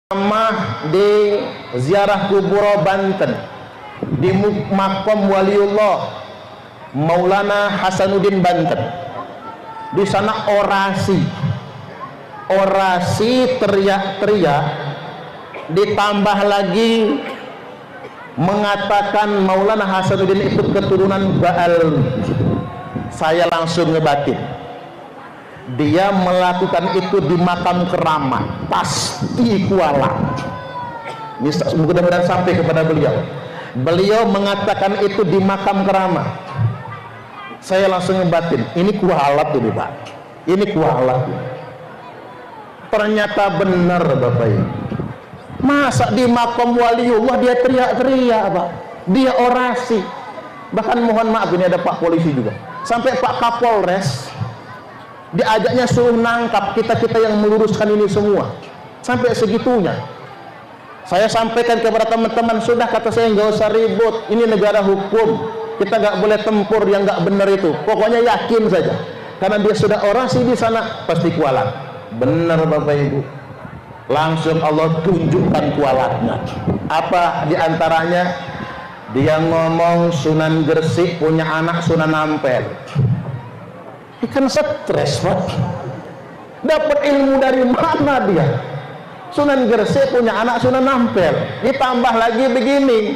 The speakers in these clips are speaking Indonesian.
Di ziarah kubur Banten, di makom Waliullah Maulana Hasanuddin Banten. Di sana orasi teriak-teriak, ditambah lagi mengatakan Maulana Hasanuddin itu keturunan Ba'al. Saya langsung ngebatin, dia melakukan itu di makam keramat, pasti kualat. Mudah-mudahan sampai kepada beliau. Beliau mengatakan itu di makam keramat. Saya langsung ngebatin, ini kualat ini Pak, ini kualat. Ternyata benar Bapak Ibu. Masa di makam Waliullah dia teriak-teriak Pak, dia orasi. Bahkan mohon maaf, ini ada Pak Polisi juga, sampai Pak Kapolres diajaknya suruh nangkap kita yang meluruskan ini semua. Sampai segitunya. Saya sampaikan kepada teman-teman, sudah, kata saya, nggak usah ribut, ini negara hukum, kita nggak boleh tempur yang nggak benar itu. Pokoknya yakin saja, karena dia sudah orasi di sana, pasti kualat. Benar Bapak Ibu, langsung Allah tunjukkan kualatnya. Apa diantaranya? Dia ngomong Sunan Gresik punya anak Sunan Ampel. Ikan stres Pak, dapat ilmu dari mana dia? Sunan Gresik punya anak Sunan Ampel. Ditambah lagi begini,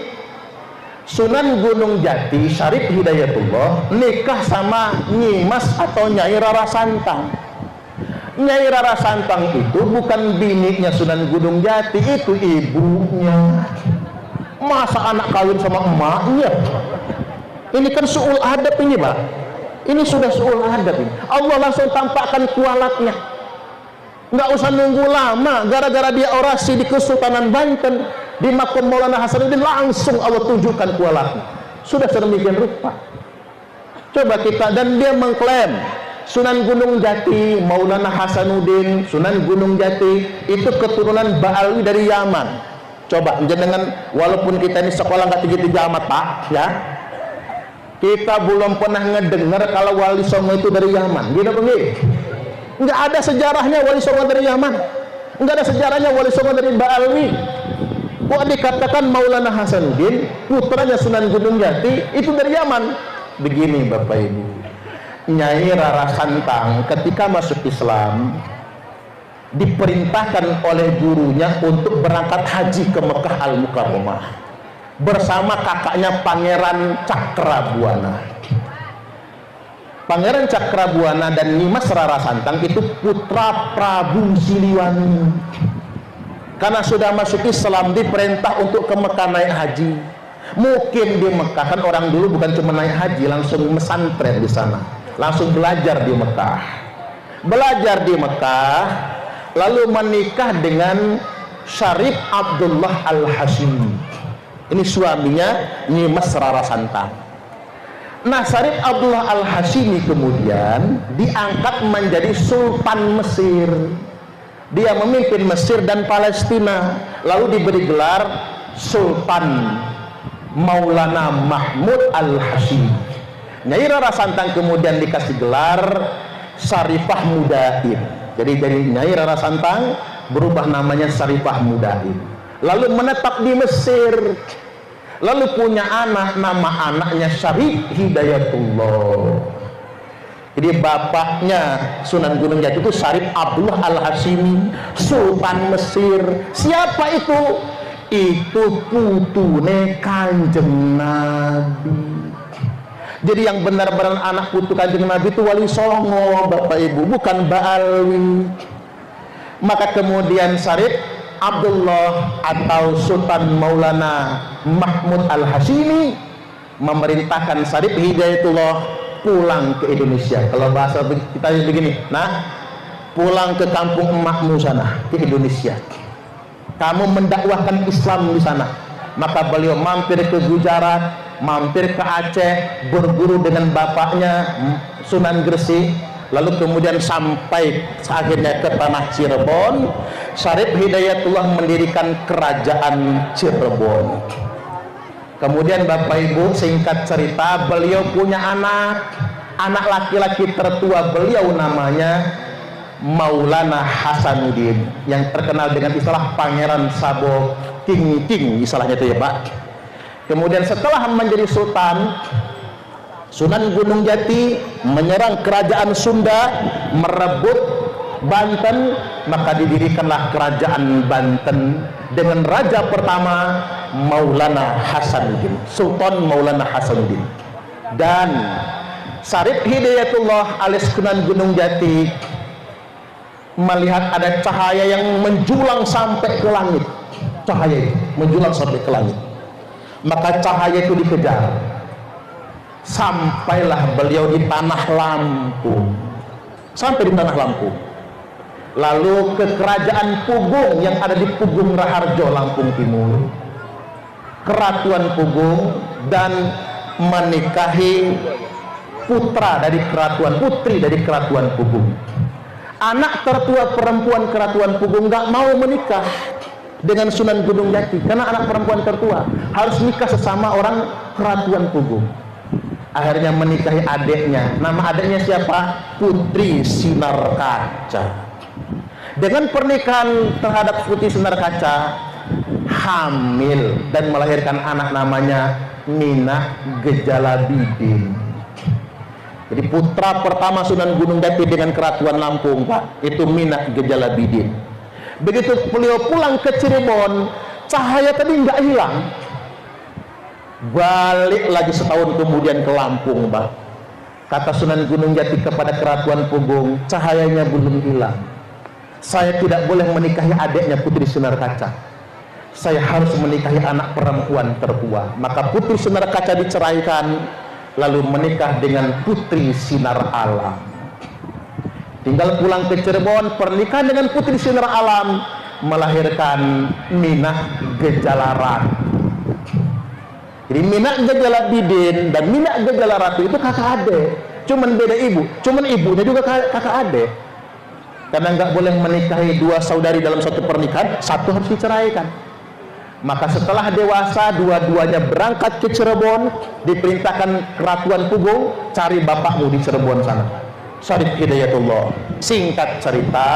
Sunan Gunung Jati Syarif Hidayatullah nikah sama Nyimas atau Nyai Rara Santang. Nyai Rara Santang itu bukan bininya Sunan Gunung Jati, itu ibunya. Masa anak kawin sama emaknya? Ini kan su'ul adab ini Pak. Ini sudah su'ul adab ini. Allah langsung tampakkan kualatnya. Nggak usah nunggu lama, gara-gara dia orasi di Kesultanan Banten, di makom Maulana Hasanuddin, langsung Allah tunjukkan kualatnya. Sudah sedemikian rupa. Coba kita, dan dia mengklaim Sunan Gunung Jati, Maulana Hasanuddin, Sunan Gunung Jati itu keturunan Ba'alwi dari Yaman. Coba jenengan, walaupun kita ini sekolah nggak tinggi-tinggi amat Pak, ya, kita belum pernah ngedengar kalau Wali Songo itu dari Yaman, gitu kan? Nggak ada sejarahnya Wali Songo dari Yaman, nggak ada sejarahnya Wali Songo dari Ba'alwi. Kok dikatakan Maulana Hasanuddin, putranya Sunan Gunung Jati, itu dari Yaman? Begini Bapak Ibu, Nyai Rara Santang ketika masuk Islam diperintahkan oleh gurunya untuk berangkat haji ke Mekah Al-Mukarramah bersama kakaknya Pangeran Cakrabuana. Pangeran Cakrabuana dan Nyimas Rara Santang itu putra Prabu Siliwangi. Karena sudah masuk Islam diperintah untuk ke Mekah naik haji. Mungkin di Mekah kan orang dulu bukan cuma naik haji, langsung mesantren di sana, langsung belajar di Mekah. Belajar di Mekah, lalu menikah dengan Syarif Abdullah Al-Hashimi. Ini suaminya Nyimas Rara Santang. Nah, Syarif Abdullah Al-Hashimi kemudian diangkat menjadi Sultan Mesir. Dia memimpin Mesir dan Palestina, lalu diberi gelar Sultan Maulana Mahmud Al-Hashimi. Nyai Rara Santang kemudian dikasih gelar Syarifah Mudaib. Jadi dari Nyai Rara Santang berubah namanya Syarifah Mudaib, lalu menetap di Mesir, lalu punya anak, nama anaknya Syarif Hidayatullah. Jadi bapaknya Sunan Gunung Jati itu Syarif Abdullah Al-Hashimi, Sultan Mesir. Siapa itu? Itu putune Kanjeng Nabi. Jadi yang benar-benar anak putu Kanjeng Nabi itu Wali Songo Bapak Ibu, bukan Ba'alwi. Maka kemudian Syarif Abdullah atau Sultan Maulana Mahmud Al-Hashimi memerintahkan Syarif Hidayatullah pulang ke Indonesia. Kalau bahasa kita begini, nah, pulang ke kampung emakmu sana, ke Indonesia. Kamu mendakwahkan Islam di sana. Maka beliau mampir ke Gujarat, mampir ke Aceh, berguru dengan bapaknya Sunan Gresik, lalu kemudian sampai akhirnya ke tanah Cirebon. Syarif Hidayatullah mendirikan kerajaan Cirebon. Kemudian Bapak Ibu, singkat cerita, beliau punya anak laki-laki tertua beliau namanya Maulana Hasanuddin yang terkenal dengan istilah Pangeran Sabo King istilahnya itu ya Pak. Kemudian setelah menjadi sultan, Sunan Gunung Jati menyerang kerajaan Sunda, merebut Banten, maka didirikanlah kerajaan Banten dengan raja pertama Maulana Hasanuddin, Sultan Maulana Hasanuddin. Dan Syarif Hidayatullah alias Sunan Gunung Jati melihat ada cahaya yang menjulang sampai ke langit. Cahaya itu menjulang sampai ke langit. Maka cahaya itu dikejar. Sampailah beliau di tanah Lampung. Sampai di tanah Lampung. Lalu ke kerajaan Pugung yang ada di Pugung Raharjo, Lampung Timur. Keratuan Pugung, dan menikahi putra dari keratuan, putri dari keratuan Pugung. Anak tertua perempuan keratuan Pugung nggak mau menikah dengan Sunan Gunung Jati karena anak perempuan tertua harus nikah sesama orang keratuan Pugung. Akhirnya menikahi adiknya. Nama adiknya siapa? Putri Sinar Kaca. Dengan pernikahan terhadap Putri Sinar Kaca, hamil dan melahirkan anak namanya Minah Gejalabidin. Jadi putra pertama Sunan Gunung Jati dengan keratuan Lampung Pak, itu Minah Gejalabidin. Begitu beliau pulang ke Cirebon, cahaya tadi nggak hilang. Balik lagi setahun kemudian ke Lampung Pak. Kata Sunan Gunung Jati kepada keratuan Pugung, cahayanya belum hilang. Saya tidak boleh menikahi adiknya Putri Sinar Kaca. Saya harus menikahi anak perempuan tertua. Maka Putri Sinar Kaca diceraikan, lalu menikah dengan Putri Sinar Alam. Tinggal pulang ke Cirebon, pernikahan dengan Putri Sinar Alam, melahirkan Minah Gejalaratu. Jadi Minah Gejalabidin dan Minah Gejalaratu itu kakak adik, cuman beda ibu, cuman ibunya juga kakak adik. Karena nggak boleh menikahi dua saudari dalam satu pernikahan, satu harus diceraikan. Maka setelah dewasa, dua-duanya berangkat ke Cirebon, diperintahkan keratuan Pugung, cari bapakmu di Cirebon sana, Syarif Hidayatullah. Singkat cerita,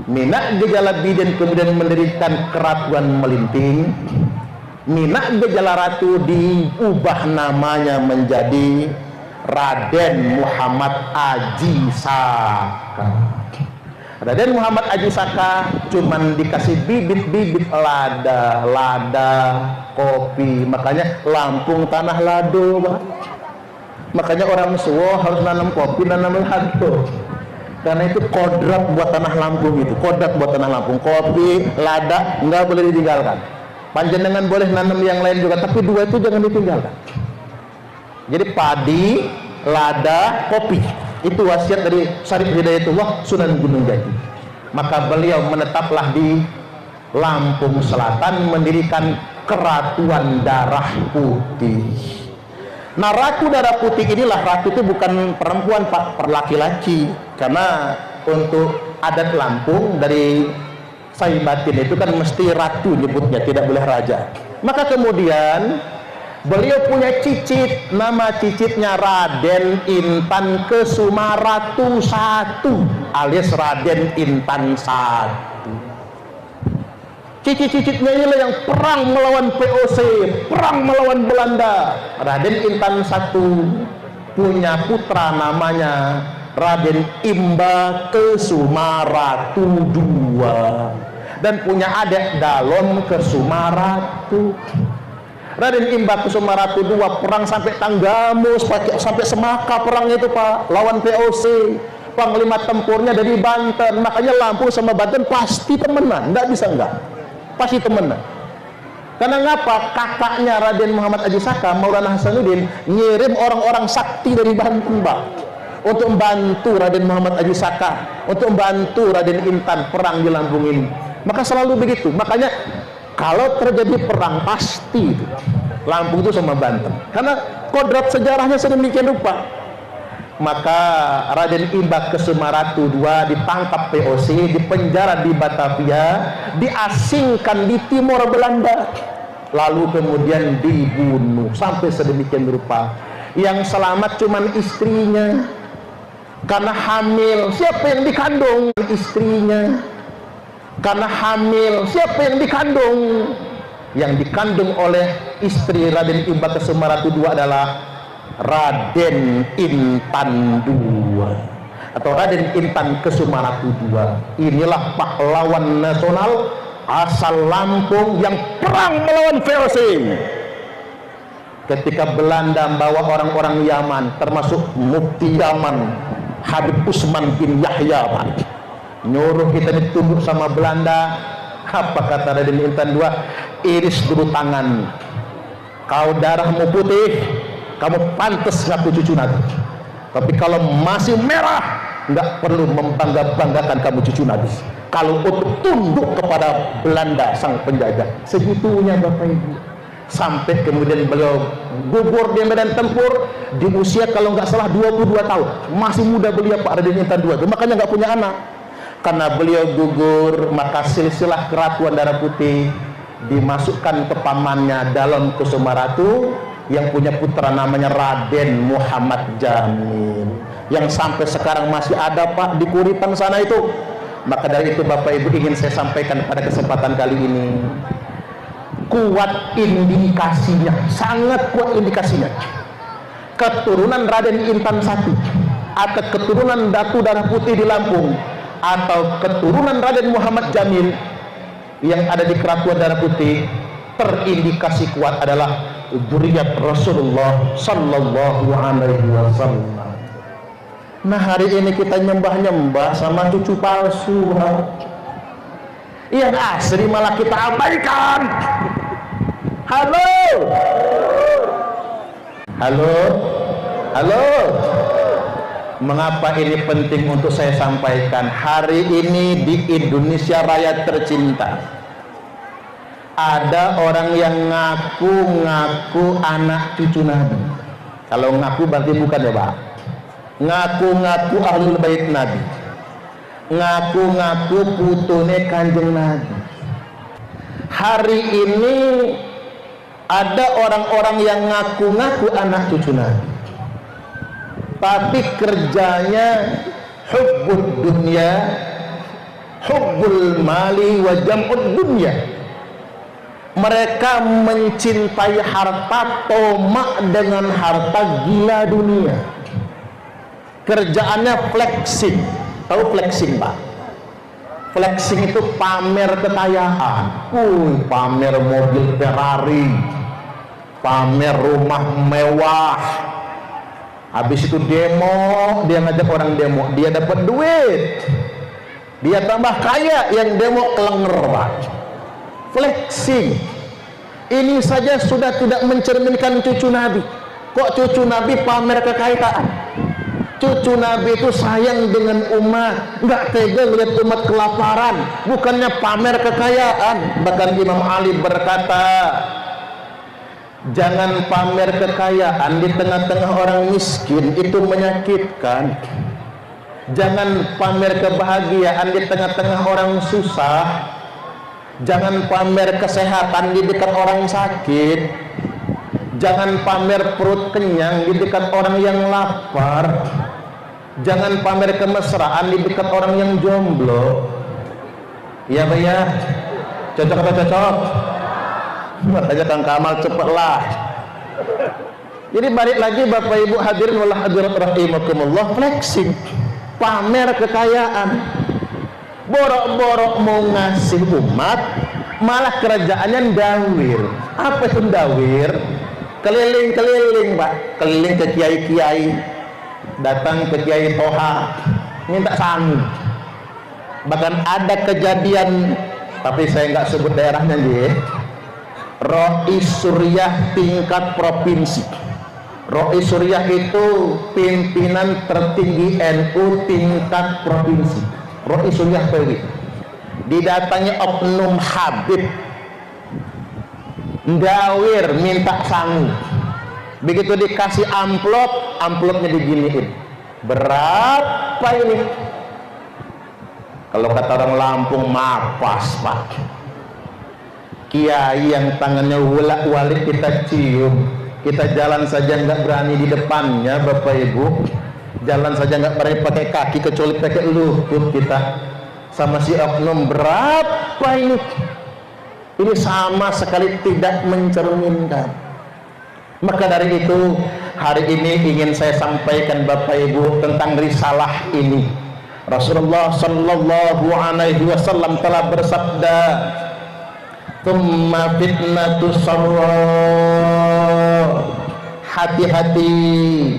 Minah Gejalabidin kemudian mendirikan keratuan Melinting. Minah Gejalaratu diubah namanya menjadi Raden Muhammad Aji Saka. Raden Muhammad Aji Saka cuman dikasih bibit-bibit lada, kopi. Makanya Lampung tanah lado, Pak. Makanya orang Suwo harus nanam kopi, nanam lado. Karena itu kodrat buat tanah Lampung itu. Kodrat buat tanah Lampung. Kopi, lada nggak boleh ditinggalkan. Panjenengan boleh nanam yang lain juga, tapi dua itu jangan ditinggalkan. Jadi padi, lada, kopi, itu wasiat dari Syarif Hidayatullah Sunan Gunung Jati. Maka beliau menetaplah di Lampung Selatan, mendirikan Keratuan Darah Putih. Nah, Ratu Darah Putih inilah, ratu itu bukan perempuan Pak, laki-laki. Karena untuk adat Lampung dari Saibatin itu kan mesti ratu nyebutnya, tidak boleh raja. Maka kemudian beliau punya cicit, nama cicitnya Raden Intan Kesumaratu I alias Raden Intan I. Cicit-cicitnya inilah yang perang melawan VOC, perang melawan Belanda. Raden Intan I punya putra namanya Raden Imba Kesumaratu II, dan punya adik Dalon Kesumaratu. Raden Imba Kesumaratu II perang sampai Tanggamus, sampai Semaka perangnya itu Pak, lawan VOC. Panglima tempurnya dari Banten. Makanya Lampung sama Banten pasti temenan, nggak bisa enggak, pasti temenan. Karena ngapa? Kakaknya Raden Muhammad Aji Saka, Maulana Hasanuddin, ngirim orang-orang sakti dari Banten Pak, untuk membantu Raden Muhammad Aji Saka, untuk membantu Raden Intan perang di Lampung ini. Maka selalu begitu. Makanya kalau terjadi perang pasti itu Lampung itu sama Banten, karena kodrat sejarahnya sedemikian rupa. Maka Raden Imba Kesumaratu II ditangkap VOC, dipenjara di Batavia, diasingkan di Timor Belanda, lalu kemudian dibunuh sampai sedemikian rupa. Yang selamat cuman istrinya. Karena hamil, siapa yang dikandung? Istrinya. Karena hamil, siapa yang dikandung? Yang dikandung oleh istri Raden Imba Kusumaratu II adalah Raden Intan II atau Raden Intan Kusumaratu II. Inilah pahlawan nasional asal Lampung yang perang melawan VOC. Ketika Belanda membawa orang-orang Yaman, termasuk Mufti Yaman Habib Usman bin Yahya, nyuruh kita ditunduk sama Belanda. Apa kata Raden Intan II? Iris dulu tangan, kau darahmu putih, kamu pantas ngaku cucu Nabi. Tapi kalau masih merah, nggak perlu membangga-banggakan kamu cucu Nabi. Kalau untuk tunduk kepada Belanda sang penjajah, segitunya Bapak Ibu. Sampai kemudian beliau gugur di medan tempur di usia kalau nggak salah 22 tahun. Masih muda beliau Pak Raden Intan II, makanya nggak punya anak. Karena beliau gugur, maka silsilah keratuan darah putih dimasukkan ke pamannya Dalem Kusumaratu yang punya putra namanya Raden Muhammad Jamil, yang sampai sekarang masih ada Pak di Kuripan sana itu. Maka dari itu Bapak Ibu ingin saya sampaikan pada kesempatan kali ini, kuat indikasinya, sangat kuat indikasinya, keturunan Raden Intan I atau keturunan Datu Darah Putih di Lampung atau keturunan Raden Muhammad Jamil yang ada di Keratuan Darah Putih, terindikasi kuat adalah dzurriyyat Rasulullah sallallahu alaihi wasallam. Nah, hari ini kita nyembah-nyembah sama cucu palsu, yang asli malah kita abaikan. Halo, halo, halo. Mengapa ini penting untuk saya sampaikan? Hari ini di Indonesia Raya tercinta, ada orang yang ngaku-ngaku anak cucu Nabi. Kalau ngaku berarti bukan ya Pak. Ngaku-ngaku ahlul bait Nabi, ngaku-ngaku putune Kanjeng Nabi. Hari ini ada orang-orang yang ngaku-ngaku anak cucu Nabi, tapi kerjanya hubbud dunya, hubbul mali wa jam'ud dunya. Mereka mencintai harta, tomak dengan harta, gila dunia. Kerjaannya flexing. Tahu flexing Pak? Flexing itu pamer kekayaan. Pamer mobil Ferrari, pamer rumah mewah. Habis itu demo, dia ngajak orang demo, dia dapat duit, dia tambah kaya, yang demo kelenger Pak. Flexing. Ini saja sudah tidak mencerminkan cucu Nabi. Kok cucu Nabi pamer kekayaan? Cucu Nabi itu sayang dengan umat, nggak tega melihat umat kelaparan, bukannya pamer kekayaan. Bahkan Imam Ali berkata, jangan pamer kekayaan di tengah-tengah orang miskin, itu menyakitkan. Jangan pamer kebahagiaan di tengah-tengah orang susah. Jangan pamer kesehatan di dekat orang sakit. Jangan pamer perut kenyang di dekat orang yang lapar. Jangan pamer kemesraan di dekat orang yang jomblo. Iya Pak ya? Cocok atau cocok? Makanya Kang Kamal cepatlah. Jadi balik lagi Bapak Ibu hadirin wal hadirat rahimakumullah, flexing, pamer kekayaan. Borok-borok mau ngasih umat, malah kerjaannya ndawir. Apa itu ndawir? Keliling-keliling Pak, keliling ke kiai-kiai, datang ke Kiai Toha, minta sangu. Bahkan ada kejadian, tapi saya nggak sebut daerahnya nih, Rois Suriah tingkat provinsi. Rois Suriah itu pimpinan tertinggi NU tingkat provinsi. Rois Suriah PW didatangi oknum Habib ndawir minta sangu. Begitu dikasih amplop, amplopnya diginiin, berapa ini? Kalau kata orang Lampung, mapas Pak. Kiai yang tangannya wulak-walik kita cium, kita jalan saja nggak berani di depannya Bapak Ibu. jalan saja nggak berani pakai kaki kecuali pakai lutut kita. Sama si oknum berapa ini? Ini sama sekali tidak mencerminkan. Maka dari itu hari ini ingin saya sampaikan Bapak Ibu tentang risalah ini. Rasulullah Sallallahu Alaihi Wasallam telah bersabda, "Tsumma fitnatus sarra." Hati-hati,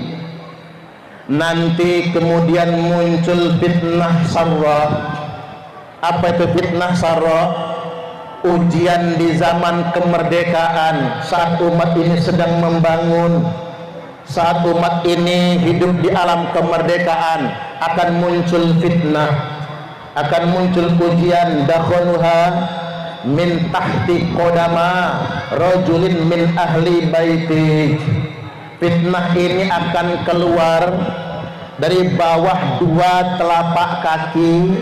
nanti kemudian muncul fitnah sarra. Apa itu fitnah sarra? Ujian di zaman kemerdekaan, saat umat ini sedang membangun, saat umat ini hidup di alam kemerdekaan, akan muncul fitnah, akan muncul ujian. Dakhaluha min tahti qodama rajulin min ahli baiti. Fitnah ini akan keluar dari bawah dua telapak kaki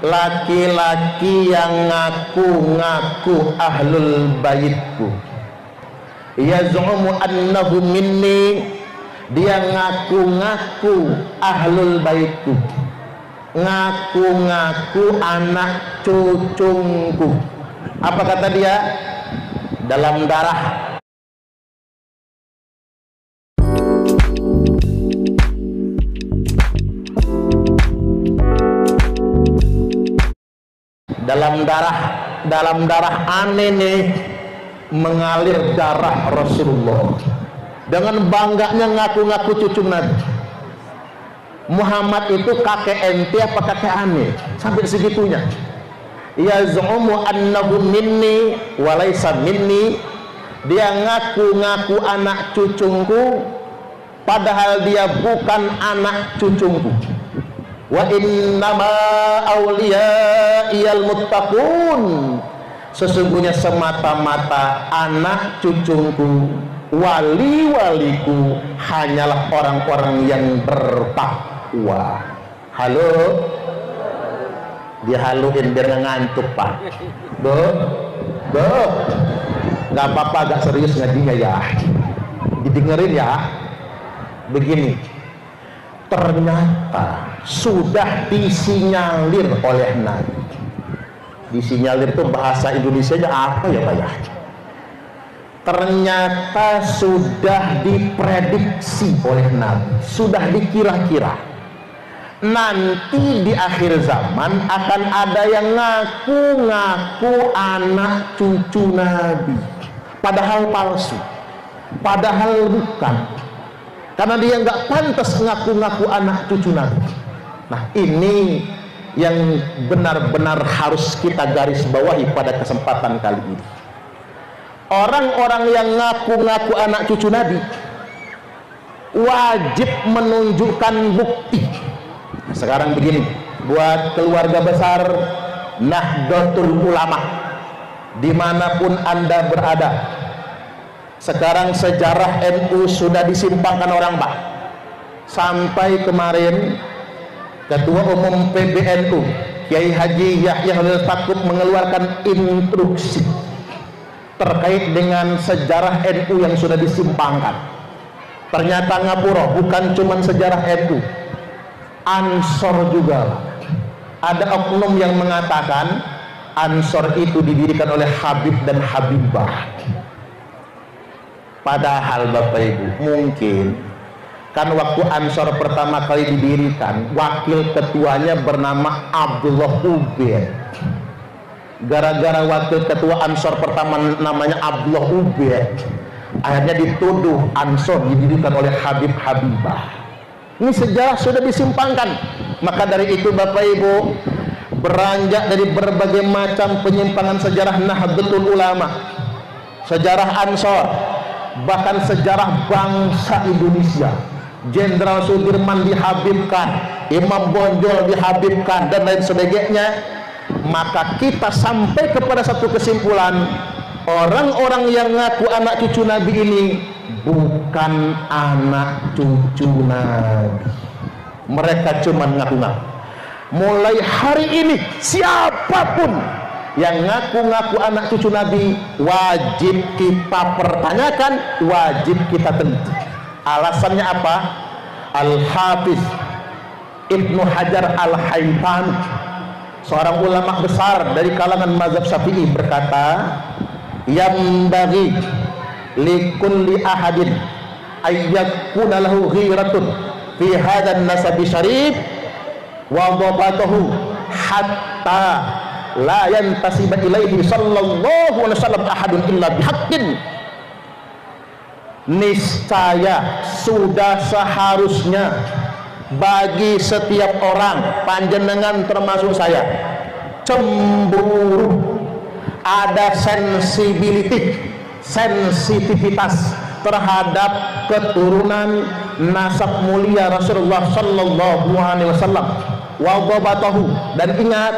laki-laki yang ngaku-ngaku ahlul baitku. Yaz'umu annahu minni, dia ngaku-ngaku ahlul baitku, ngaku-ngaku anak cucuku. Apa kata dia? Dalam darah dalam darah aneh nih mengalir darah Rasulullah. Dengan bangganya ngaku-ngaku cucu Nabi. Muhammad itu kakek ente apa kakek aneh? Sampai segitunya. Yaz'umu annahu minni walaysa minni. Dia ngaku-ngaku anak cucuku padahal dia bukan anak cucuku. Wa innama awliyaiyal muttaqun, sesungguhnya semata-mata anak cucuku, wali-waliku hanyalah orang-orang yang bertakwa. Halo, dihaluin biar ngantuk Pak. Nggak apa-apa, agak serius ngajinya ya, didengerin ya. Begini, ternyata sudah disinyalir oleh Nabi. Disinyalir itu bahasa Indonesianya apa ya Pak ya? Ternyata sudah diprediksi oleh Nabi, sudah dikira-kira. Nanti di akhir zaman akan ada yang ngaku-ngaku anak cucu Nabi, padahal palsu, padahal bukan. Karena dia nggak pantas ngaku-ngaku anak cucu Nabi. Nah, ini yang benar-benar harus kita garis bawahi pada kesempatan kali ini. Orang-orang yang ngaku-ngaku anak cucu Nabi wajib menunjukkan bukti. Nah, sekarang begini, buat keluarga besar Nahdlatul Ulama dimanapun Anda berada, sekarang sejarah NU sudah disimpangkan orang Pak. Sampai kemarin Ketua Umum PBNU Kiai Haji Yahya Khalil Stakuf mengeluarkan instruksi terkait dengan sejarah NU yang sudah disimpangkan. Ternyata ngapura, bukan cuma sejarah NU, Ansor juga. Ada oknum yang mengatakan Ansor itu didirikan oleh Habib dan Habibah. Padahal Bapak Ibu, mungkin kan waktu Ansor pertama kali didirikan, wakil ketuanya bernama Abdullah Ubaid. Gara-gara wakil ketua Ansor pertama namanya Abdullah Ubaid, akhirnya dituduh Ansor didirikan oleh Habib Habibah. Ini sejarah sudah disimpangkan. Maka dari itu Bapak Ibu, beranjak dari berbagai macam penyimpangan sejarah Nahdlatul Ulama, sejarah Ansor, bahkan sejarah bangsa Indonesia. Jenderal Sudirman dihabibkan, Imam Bonjol dihabibkan, dan lain sebagainya. Maka kita sampai kepada satu kesimpulan, orang-orang yang ngaku anak cucu Nabi ini bukan anak cucu Nabi. Mereka cuma ngaku-ngaku. Mulai hari ini siapapun yang ngaku-ngaku anak cucu Nabi wajib kita pertanyakan, wajib kita teliti. Alasannya apa? Al-Hafiz Ibnu Hajar Al-Haythami, seorang ulama besar dari kalangan mazhab Syafi'i, berkata, yang bagi likulli ahadin ayyakuna lahu ghiratun fi hadzal nasabi syarif wa dhabatahu hatta la yantasiba ilaihi sallallahu alaihi wasallam ahadun illa bihaqqin. Niscaya sudah seharusnya bagi setiap orang, panjenengan termasuk saya, cemburu, ada sensitivitas terhadap keturunan nasab mulia Rasulullah sallallahu alaihi wasallam. Wa dhabatahu, dan ingat,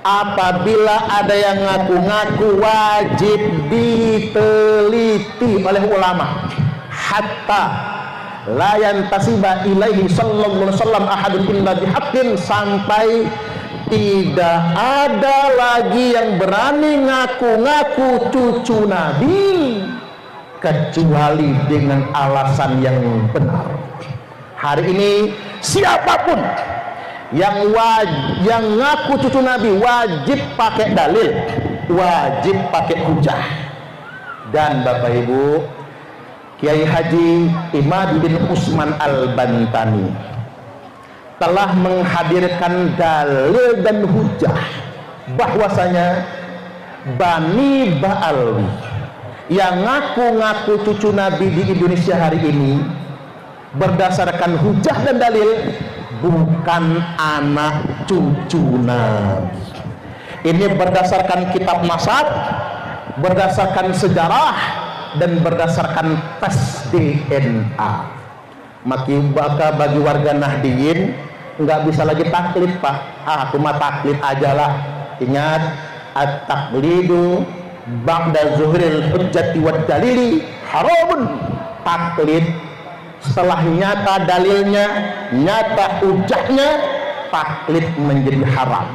apabila ada yang ngaku-ngaku wajib diteliti oleh ulama, hatta la yantasiba ilaihi sallallahu alaihi wasallam ahadun illa bihaqqin, sampai tidak ada lagi yang berani ngaku-ngaku cucu Nabi kecuali dengan alasan yang benar. Hari ini siapapun yang ngaku cucu Nabi wajib pakai dalil, wajib pakai hujah. Dan Bapak Ibu, Kiai Haji Imad bin Usman Al-Bantani telah menghadirkan dalil dan hujah bahwasanya Bani Ba'alwi yang ngaku-ngaku cucu Nabi di Indonesia hari ini berdasarkan hujah dan dalil bukan anak cucu Nabi. Ini berdasarkan kitab nasab, berdasarkan sejarah, dan berdasarkan tes DNA. Maka bagi warga Nahdiyin nggak bisa lagi taklid, Pak. Aku mah taklid aja lah. Ingat, at-taqlidu ba'da zuhril hujjati wad dalili haramun. Taklid setelah nyata dalilnya, nyata hujahnya, taklid menjadi haram.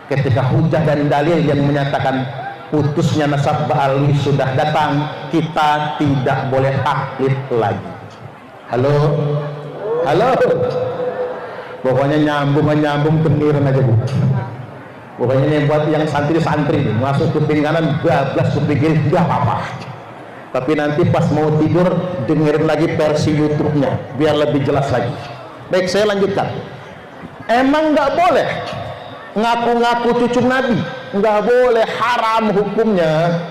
Ketika hujah dan dalil yang menyatakan putusnya nasab Ba'alwi sudah datang, kita tidak boleh taklid lagi. Halo, pokoknya nyambung keniran aja, Bu. Pokoknya ini buat yang santri-santri, masuk kuping kanan, bablas kuping kiri, nggak apa-apa. Tapi nanti pas mau tidur dengerin lagi versi YouTube-nya biar lebih jelas lagi. Baik, saya lanjutkan. Emang nggak boleh ngaku-ngaku cucu Nabi? Nggak boleh, haram hukumnya.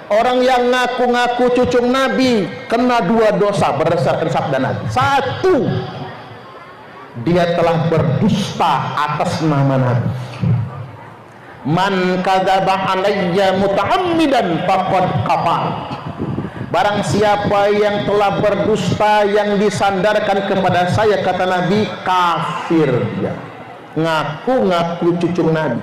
Orang yang ngaku-ngaku cucu Nabi kena 2 dosa berdasarkan sabda Nabi. 1, dia telah berdusta atas nama Nabi. Man kadzaba alayya muta'ammidan faqad kafar. Barang siapa yang telah berdusta yang disandarkan kepada saya, kata Nabi, kafir dia. Ngaku-ngaku cucu Nabi.